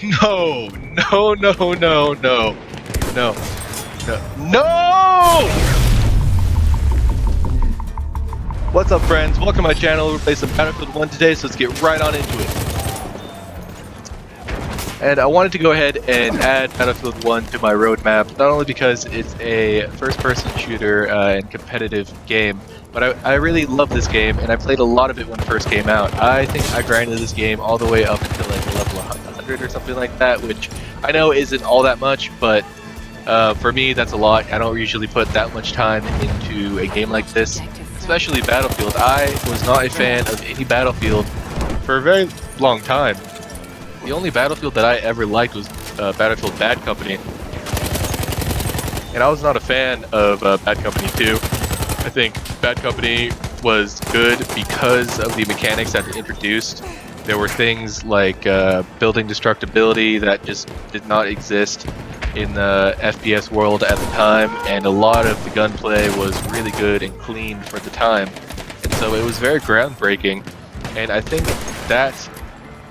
No, no, no, no, no, no, no, no! What's up, friends? Welcome to my channel. We're playing some Battlefield 1 today, so let's get right on into it. And I wanted to go ahead and add Battlefield 1 to my roadmap, not only because it's a first-person shooter and competitive game, but I really love this game, and I played a lot of it when it first came out. I think I grinded this game all the way up until like level 100 or something like that, which I know isn't all that much, but for me that's a lot. I don't usually put that much time into a game like this, especially Battlefield. I was not a fan of any Battlefield for a very long time. The only Battlefield that I ever liked was Battlefield Bad Company, and I was not a fan of Bad Company 2. I think Bad Company was good because of the mechanics that it introduced. There were things like building destructibility that just did not exist in the FPS world at the time, and a lot of the gunplay was really good and clean for the time, and so it was very groundbreaking. And I think that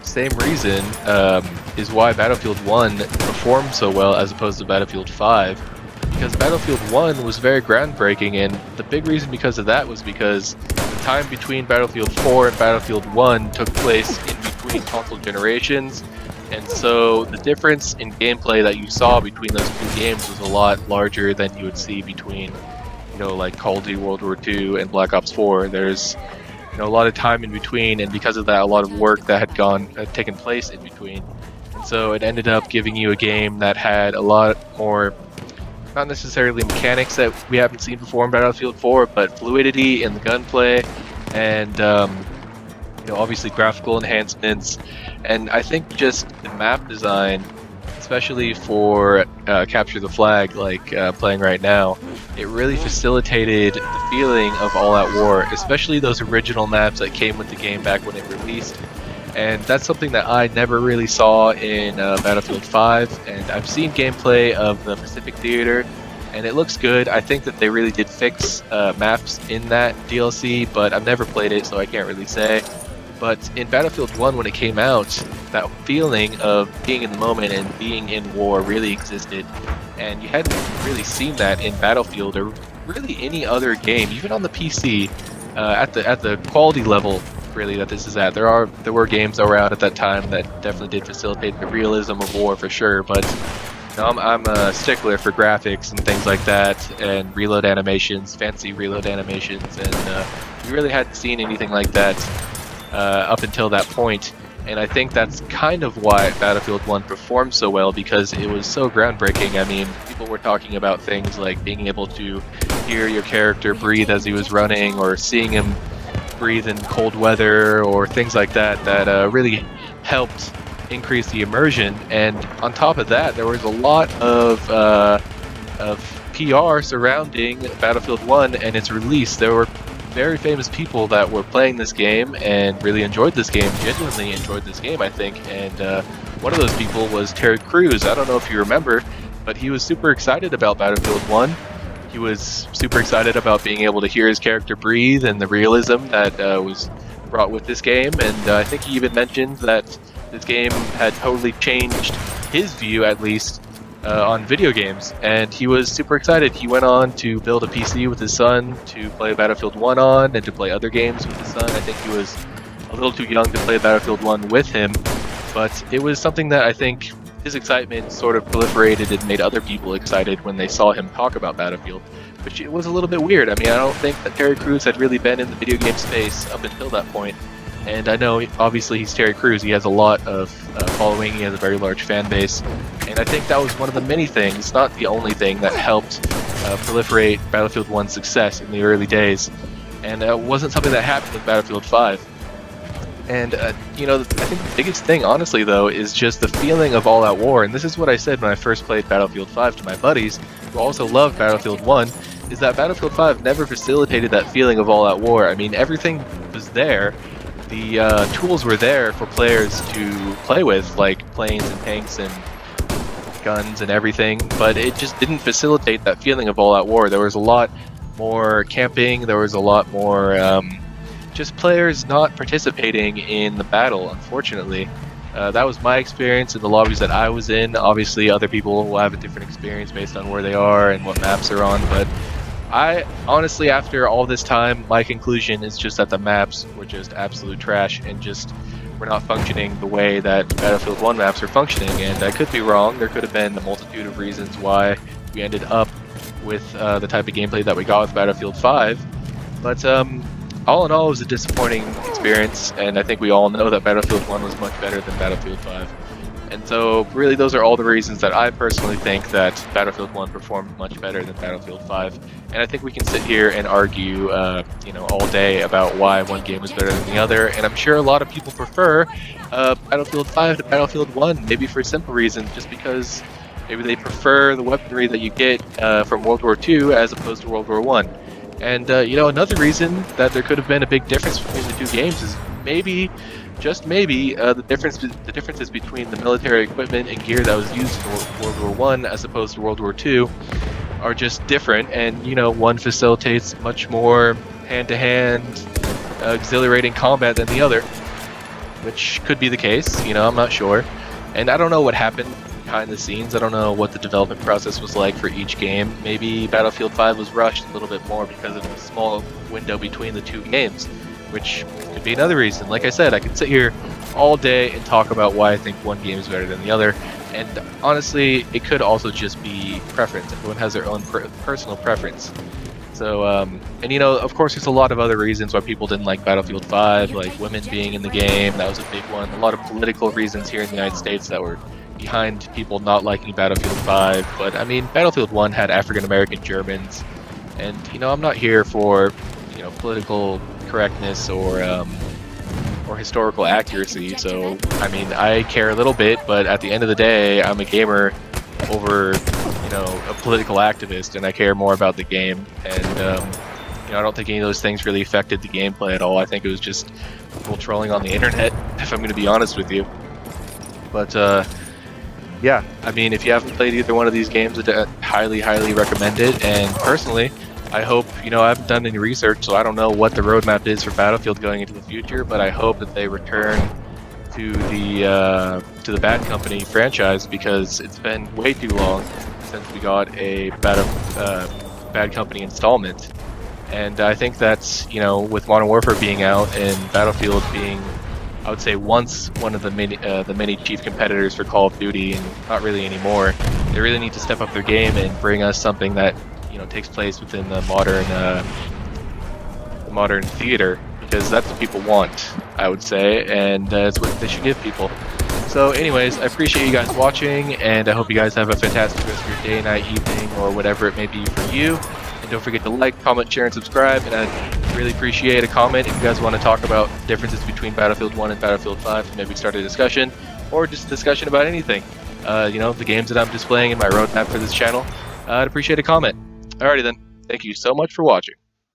same reason is why Battlefield 1 performed so well as opposed to Battlefield 5, because Battlefield 1 was very groundbreaking, and the big reason because of that was because the time between Battlefield 4 and Battlefield 1 took place in between console generations, and so the difference in gameplay that you saw between those two games was a lot larger than you would see between, you know, like Call of Duty World War II and Black Ops 4. There's, you know, a lot of time in between, and because of that, a lot of work that had taken place in between. And so it ended up giving you a game that had a lot more, not necessarily mechanics that we haven't seen before in Battlefield 4, but fluidity in the gunplay, and you know, obviously graphical enhancements. And I think just the map design, especially for Capture the Flag, like playing right now, it really facilitated the feeling of all-out war, especially those original maps that came with the game back when it released. And that's something that I never really saw in Battlefield 5, and I've seen gameplay of the Pacific Theater, and it looks good. I think that they really did fix maps in that DLC, but I've never played it, so I can't really say. But in Battlefield 1, when it came out, that feeling of being in the moment and being in war really existed, and you hadn't really seen that in Battlefield or really any other game, even on the PC, at the quality level really that this is at. There were games that were out at that time that definitely did facilitate the realism of war for sure, but you know, I'm a stickler for graphics and things like that, and reload animations, fancy reload animations, and we really hadn't seen anything like that up until that point. And I think that's kind of why Battlefield 1 performed so well, because it was so groundbreaking. I mean, people were talking about things like being able to hear your character breathe as he was running, or seeing him breathe in cold weather, or things like that really helped increase the immersion. And on top of that, there was a lot of PR surrounding Battlefield 1 and its release. There were very famous people that were playing this game and really enjoyed this game, genuinely enjoyed this game, I think. And one of those people was Terry Crews. I don't know if you remember, but he was super excited about Battlefield 1. He was super excited about being able to hear his character breathe and the realism that was brought with this game. And I think he even mentioned that this game had totally changed his view, at least, on video games. And he was super excited. He went on to build a PC with his son to play Battlefield 1 on, and to play other games with his son. I think he was a little too young to play Battlefield 1 with him, but it was something that I think his excitement sort of proliferated and made other people excited when they saw him talk about Battlefield, which it was a little bit weird. I mean, I don't think that Terry Crews had really been in the video game space up until that point. And I know, obviously, he's Terry Crews. He has a lot of following. He has a very large fan base. And I think that was one of the many things, not the only thing, that helped proliferate Battlefield 1's success in the early days. And it wasn't something that happened with Battlefield 5. And, you know, I think the biggest thing, honestly, though, is just the feeling of all-out war. And this is what I said when I first played Battlefield 5 to my buddies, who also loved Battlefield 1, is that Battlefield 5 never facilitated that feeling of all-out war. I mean, everything was there. The tools were there for players to play with, like planes and tanks and guns and everything, but it just didn't facilitate that feeling of all-out war. There was a lot more camping, there was a lot more just players not participating in the battle, unfortunately. That was my experience in the lobbies that I was in. Obviously, other people will have a different experience based on where they are and what maps they're on, but I honestly, after all this time, my conclusion is just that the maps were just absolute trash and just were not functioning the way that Battlefield 1 maps are functioning. And I could be wrong. There could have been a multitude of reasons why we ended up with the type of gameplay that we got with Battlefield 5. But all in all, it was a disappointing experience, and I think we all know that Battlefield 1 was much better than Battlefield 5. And so, really, those are all the reasons that I personally think that Battlefield 1 performed much better than Battlefield 5. And I think we can sit here and argue, all day about why one game was better than the other. And I'm sure a lot of people prefer Battlefield 5 to Battlefield 1, maybe for a simple reason, just because maybe they prefer the weaponry that you get from World War II as opposed to World War I. And, another reason that there could have been a big difference between the two games is maybe, just maybe, the differences between the military equipment and gear that was used in World War I as opposed to World War II are just different, and one facilitates much more hand-to-hand exhilarating combat than the other, which could be the case. I'm not sure, and I don't know what happened behind the scenes. I don't know what the development process was like for each game. Maybe Battlefield 5 was rushed a little bit more because of the small window between the two games, which could be another reason. Like I said, I could sit here all day and talk about why I think one game is better than the other, and honestly, it could also just be preference. Everyone has their own personal preference. So, of course, there's a lot of other reasons why people didn't like Battlefield 5, like women being in the game. That was a big one. A lot of political reasons here in the United States that were behind people not liking Battlefield 5. But, I mean, Battlefield 1 had African-American Germans, and, I'm not here for, political correctness or historical accuracy. So, I mean, I care a little bit, but at the end of the day, I'm a gamer over, a political activist, and I care more about the game. And, I don't think any of those things really affected the gameplay at all. I think it was just people trolling on the internet, if I'm going to be honest with you. But, yeah, I mean, if you haven't played either one of these games, I'd highly, highly recommend it. And personally, I hope, I haven't done any research, so I don't know what the roadmap is for Battlefield going into the future, but I hope that they return to the Bad Company franchise, because it's been way too long since we got a Bad Company installment. And I think that's, with Modern Warfare being out and Battlefield being, I would say, once one of the many chief competitors for Call of Duty, and not really anymore, they really need to step up their game and bring us something that takes place within the modern theater, because that's what people want, I would say, and that's what they should give people. So anyways, I appreciate you guys watching, and I hope you guys have a fantastic rest of your day, night, evening, or whatever it may be for you. And don't forget to like, comment, share, and subscribe, and I'd really appreciate a comment if you guys want to talk about differences between Battlefield 1 and Battlefield 5, and maybe start a discussion, or just a discussion about anything. The games that I'm displaying in my roadmap for this channel. I'd appreciate a comment. Alrighty then, thank you so much for watching.